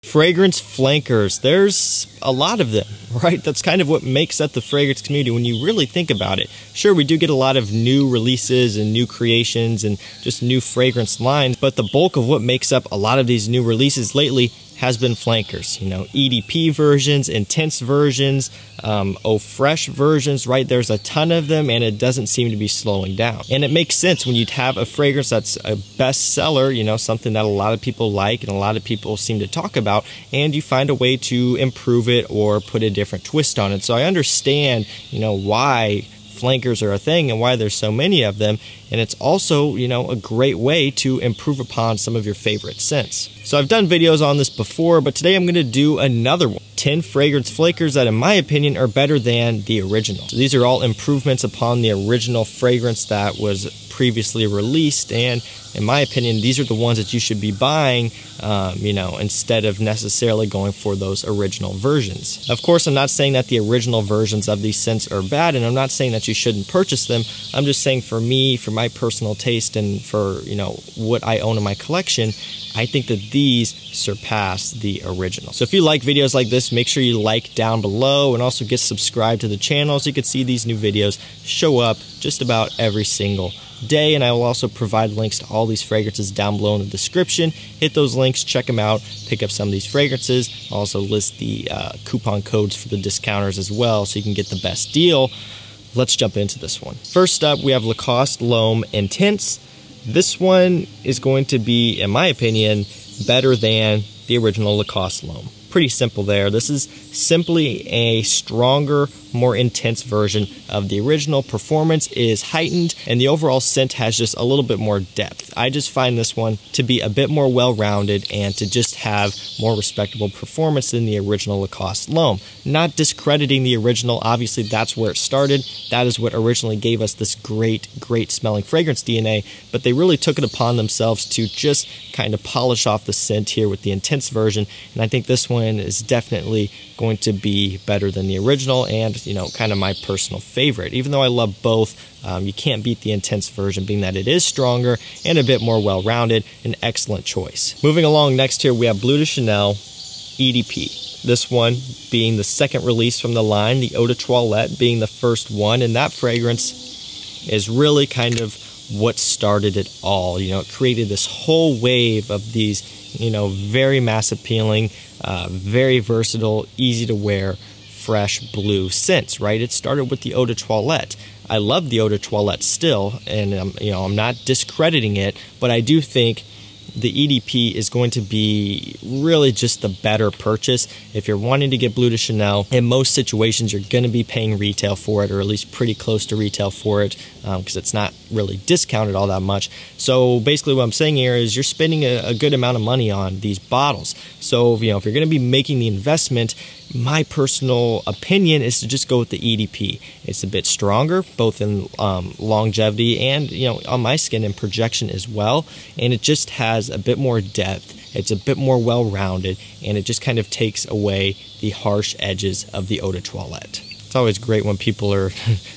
Fragrance flankers, there's a lot of them, right? That's kind of what makes up the fragrance community when you really think about it. Sure, we do get a lot of new releases and new creations and just new fragrance lines, but the bulk of what makes up a lot of these new releases lately has been flankers. You know, EDP versions, intense versions, Eau Fresh versions, right? There's a ton of them, and it doesn't seem to be slowing down. And it makes sense when you have a fragrance that's a bestseller, you know, something that a lot of people like and a lot of people seem to talk about, and you find a way to improve it or put a different twist on it. So I understand, you know, why flankers are a thing and why there's so many of them, and it's also, you know, a great way to improve upon some of your favorite scents. So I've done videos on this before, but today I'm going to do another one. 10 fragrance flankers that in my opinion are better than the original. So these are all improvements upon the original fragrance that was previously released, and in my opinion these are the ones that you should be buying, you know, instead of necessarily going for those original versions. Of course, I'm not saying that the original versions of these scents are bad, and I'm not saying that you shouldn't purchase them. I'm just saying for me, for my personal taste, and for, you know, what I own in my collection, I think that these surpass the original. So if you like videos like this, make sure you like down below, and also get subscribed to the channel so you can see these new videos show up just about every single day. And I will also provide links to all these fragrances down below in the description. Hit those links, check them out, pick up some of these fragrances. I'll also list the coupon codes for the discounters as well, so you can get the best deal. Let's jump into this one. First up, we have Lacoste Homme Intense. This one is going to be, in my opinion, better than the original Lacoste Homme. Pretty simple there. This is simply a stronger, more intense version of the original. Performance is heightened, and the overall scent has just a little bit more depth. I just find this one to be a bit more well-rounded and to just have more respectable performance than the original Lacoste Homme. Not discrediting the original, obviously that's where it started. That is what originally gave us this great smelling fragrance DNA, but they really took it upon themselves to just kind of polish off the scent here with the intense version, and I think this one is definitely going to be better than the original, and, you know, kind of my personal favorite. Even though I love both, you can't beat the intense version, being that it is stronger and a bit more well-rounded. An excellent choice. Moving along, next here we have Bleu de Chanel EDP. This one being the second release from the line, the Eau de Toilette being the first one, and that fragrance is really kind of what started it all. You know, it created this whole wave of these, you know, very mass appealing, very versatile, easy to wear, fresh blue scents, right? It started with the Eau de Toilette. I love the Eau de Toilette still, and you know, I'm not discrediting it, but I do think the EDP is going to be really just the better purchase. If you're wanting to get Bleu de Chanel, in most situations you're going to be paying retail for it, or at least pretty close to retail for it, because it's not really discounted all that much. So basically what I'm saying here is you're spending a good amount of money on these bottles. So, you know, if you're going to be making the investment, my personal opinion is to just go with the EDP. It's a bit stronger, both in longevity and, you know, on my skin and projection as well. And it just has a bit more depth. It's a bit more well-rounded, and it just kind of takes away the harsh edges of the Eau de Toilette. It's always great when people are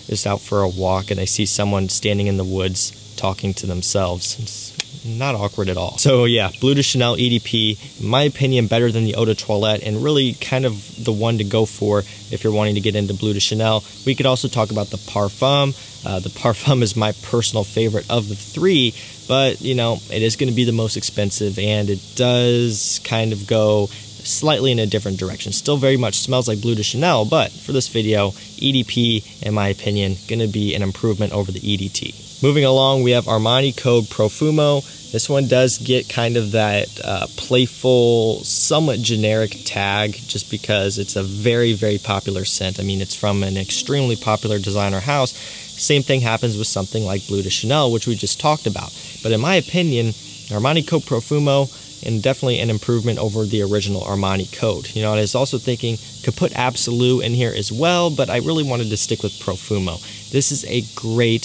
just out for a walk and they see someone standing in the woods talking to themselves. It's not awkward at all. So yeah, Bleu de Chanel EDP, in my opinion, better than the Eau de Toilette, and really kind of the one to go for if you're wanting to get into Bleu de Chanel. We could also talk about the Parfum. The Parfum is my personal favorite of the three, but, you know, it is going to be the most expensive, and it does kind of go slightly in a different direction. Still very much smells like Bleu de Chanel, but for this video, EDP, in my opinion, going to be an improvement over the EDT. Moving along, we have Armani Code Profumo. This one does get kind of that playful, somewhat generic tag, just because it's a very popular scent. I mean, it's from an extremely popular designer house. Same thing happens with something like Bleu de Chanel, which we just talked about. But in my opinion, Armani Code Profumo, and definitely an improvement over the original Armani Code. You know, I was also thinking could put Absolute in here as well, but I really wanted to stick with Profumo. This is a great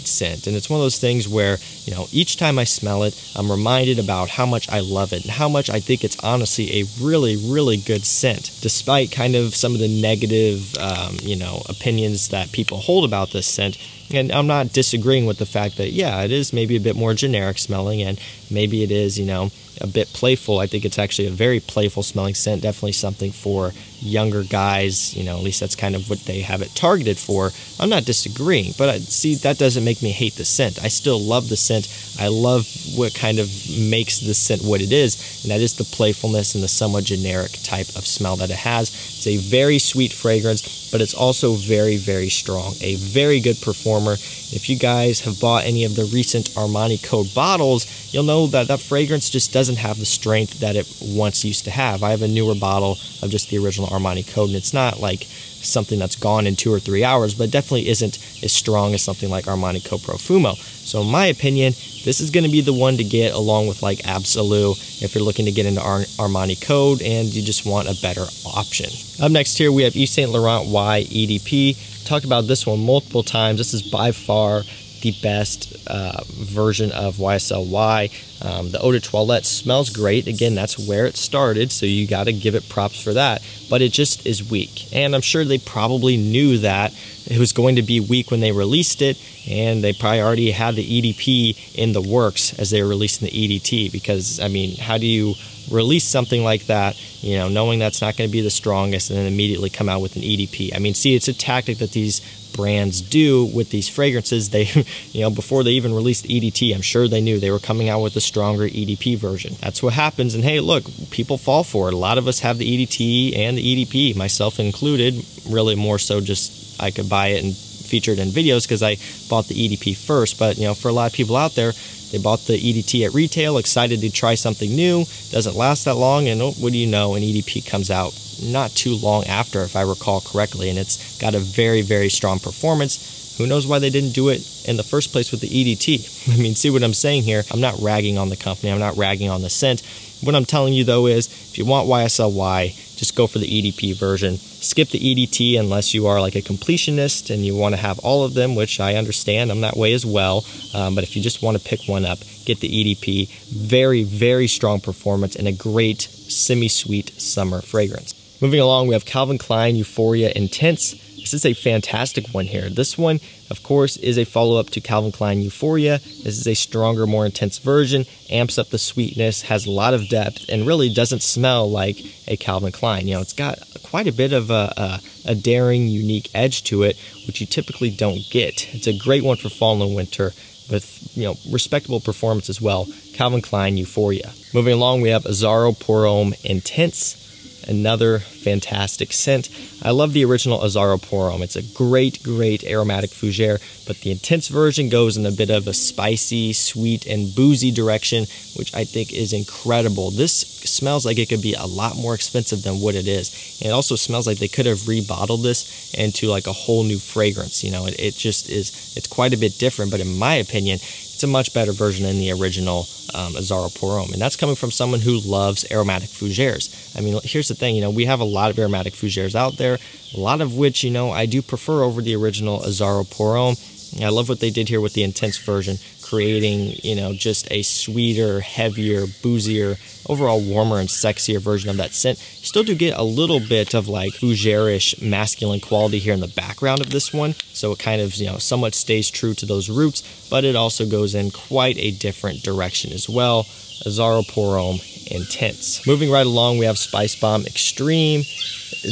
scent, and it's one of those things where, you know, each time I smell it, I'm reminded about how much I love it and how much I think it's honestly a really good scent, despite kind of some of the negative, you know, opinions that people hold about this scent. And I'm not disagreeing with the fact that, yeah, it is maybe a bit more generic smelling, and maybe it is, you know, a bit playful. I think it's actually a very playful smelling scent, definitely something for younger guys, you know, at least that's kind of what they have it targeted for. I'm not disagreeing, but see, that doesn't make me hate the scent. I still love the scent. I love what kind of makes the scent what it is, and that is the playfulness and the somewhat generic type of smell that it has. It's a very sweet fragrance, but it's also very, very strong. A very good performer. If you guys have bought any of the recent Armani Code bottles, you'll know that that fragrance just doesn't have the strength that it once used to have. I have a newer bottle of just the original Armani Code, and it's not like something that's gone in 2 or 3 hours, but definitely isn't as strong as something like Armani Code Profumo. So in my opinion, this is going to be the one to get along with like Absolu if you're looking to get into Armani Code and you just want a better option. Up next here we have Yves Saint Laurent Y EDP. Talked about this one multiple times. This is by far the best version of YSL Y. The Eau de Toilette smells great. Again, that's where it started, so you got to give it props for that. But it just is weak, and I'm sure they probably knew that it was going to be weak when they released it, and they probably already had the EDP in the works as they were releasing the EDT. Because I mean, how do you release something like that, you know, knowing that's not going to be the strongest, and then immediately come out with an EDP? I mean, see, it's a tactic that these brands do with these fragrances. They, you know, before they even released EDT, I'm sure they knew they were coming out with a stronger EDP version. That's what happens, and hey, look, people fall for it. A lot of us have the EDT and the EDP, myself included. Really, more so just I could buy it and feature it in videos because I bought the EDP first. But you know, for a lot of people out there, they bought the EDT at retail, excited to try something new, doesn't last that long, and oh, what do you know, an EDP comes out not too long after, if I recall correctly, and it's got a very, very strong performance. Who knows why they didn't do it in the first place with the EDT? I mean, see what I'm saying here? I'm not ragging on the company, I'm not ragging on the scent. What I'm telling you though is, if you want YSL Y, just go for the EDP version. Skip the EDT unless you are like a completionist and you want to have all of them, which I understand, I'm that way as well. But if you just want to pick one up, get the EDP. Very, very strong performance and a great semi-sweet summer fragrance. Moving along, we have Calvin Klein Euphoria Intense. This is a fantastic one here. This one, of course, is a follow-up to Calvin Klein Euphoria. This is a stronger, more intense version, amps up the sweetness, has a lot of depth, and really doesn't smell like a Calvin Klein. You know, it's got quite a bit of a daring, unique edge to it, which you typically don't get. It's a great one for fall and winter with, you know, respectable performance as well. Calvin Klein Euphoria. Moving along, we have Azzaro Pour Homme Intense. Another fantastic scent. I love the original Azzaro Pour Homme. It's a great, great aromatic fougere, but the intense version goes in a bit of a spicy, sweet, and boozy direction, which I think is incredible. This smells like it could be a lot more expensive than what it is. And it also smells like they could have rebottled this into like a whole new fragrance. You know, it just is, it's quite a bit different, but in my opinion, it's a much better version than the original Azzaro Pour Homme, and that's coming from someone who loves aromatic fougères. I mean, here's the thing, you know, we have a lot of aromatic fougères out there, a lot of which, you know, I do prefer over the original Azzaro Pour Homme. I love what they did here with the intense version, creating, you know, just a sweeter, heavier, boozier, overall warmer and sexier version of that scent. You still do get a little bit of like fougere-ish masculine quality here in the background of this one, so it kind of, you know, somewhat stays true to those roots, but it also goes in quite a different direction as well. Azzaro Pour Homme Intense. Moving right along, we have Spicebomb Extreme.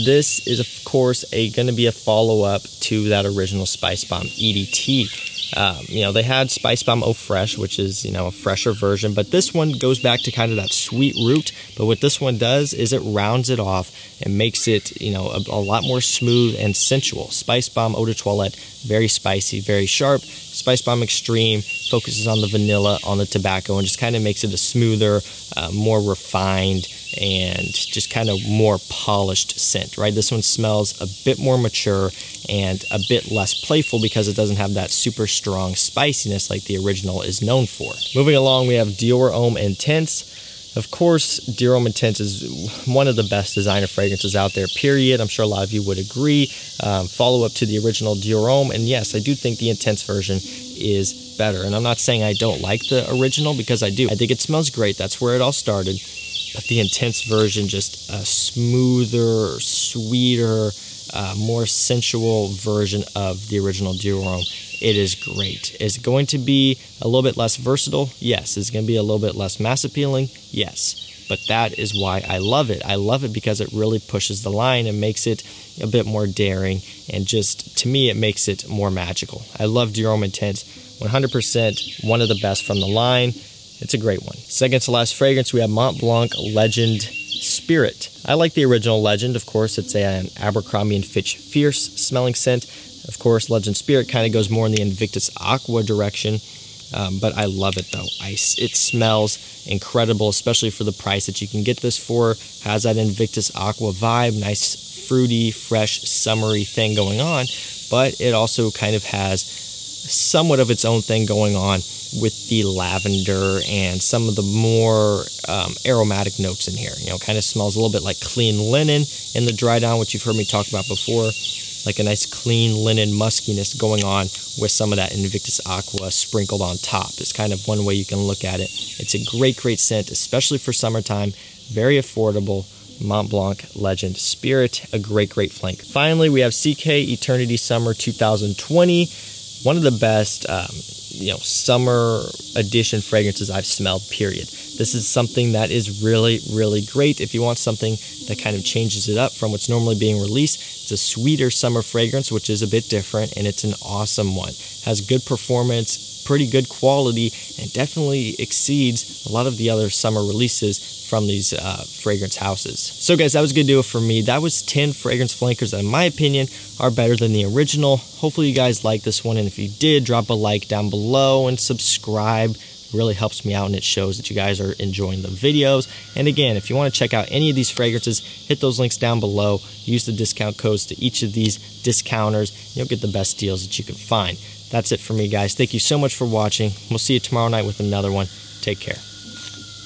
This is, of course, going to be a follow-up to that original Spicebomb EDT. You know, they had Spicebomb Eau Fresh, which is, you know, a fresher version, but this one goes back to kind of that sweet root. But what this one does is it rounds it off and makes it, you know, a lot more smooth and sensual. Spicebomb Eau de Toilette, very spicy, very sharp. Spicebomb Extreme focuses on the vanilla, on the tobacco, and just kind of makes it a smoother, more refined, and just kind of more polished scent, right? This one smells a bit more mature and a bit less playful because it doesn't have that super strong spiciness like the original is known for. Moving along, we have Dior Homme Intense. Of course, Dior Homme Intense is one of the best designer fragrances out there, period. I'm sure a lot of you would agree. Follow-up to the original Dior Homme, and yes, I do think the Intense version is better. And I'm not saying I don't like the original, because I do. I think it smells great. That's where it all started. But the Intense version, just a smoother, sweeter, more sensual version of the original Dior Homme. It is great. Is it going to be a little bit less versatile? Yes. Is it going to be a little bit less mass appealing? Yes. But that is why I love it. I love it because it really pushes the line and makes it a bit more daring, and just, to me, it makes it more magical. I love Dior Homme Intense. 100% one of the best from the line. It's a great one. Second to last fragrance, we have Mont Blanc Legend Spirit. I like the original Legend. Of course, it's an Abercrombie & Fitch Fierce smelling scent. Of course, Legend Spirit kind of goes more in the Invictus Aqua direction, but I love it though. It smells incredible, especially for the price that you can get this for. Has that Invictus Aqua vibe, nice fruity, fresh, summery thing going on, but it also kind of has somewhat of its own thing going on with the lavender and some of the more aromatic notes in here. You know, kind of smells a little bit like clean linen in the dry down, which you've heard me talk about before. Like a nice clean linen muskiness going on with some of that Invictus Aqua sprinkled on top. It's kind of one way you can look at it. It's a great, great scent, especially for summertime. Very affordable. Mont Blanc Legend Spirit, a great, great flank. Finally, we have CK Eternity Summer 2020. One of the best, summer edition fragrances I've smelled, period. This is something that is really, really great if you want something that kind of changes it up from what's normally being released. It's a sweeter summer fragrance, which is a bit different, and it's an awesome one. Has good performance, pretty good quality, and definitely exceeds a lot of the other summer releases from these fragrance houses. So guys, that was gonna do it for me. That was 10 fragrance flankers that in my opinion are better than the original. Hopefully you guys like this one, and if you did, drop a like down below and subscribe. It really helps me out, and it shows that you guys are enjoying the videos. And again, if you want to check out any of these fragrances, hit those links down below. Use the discount codes to each of these discounters. You'll get the best deals that you can find. That's it for me, guys. Thank you so much for watching. We'll see you tomorrow night with another one. Take care.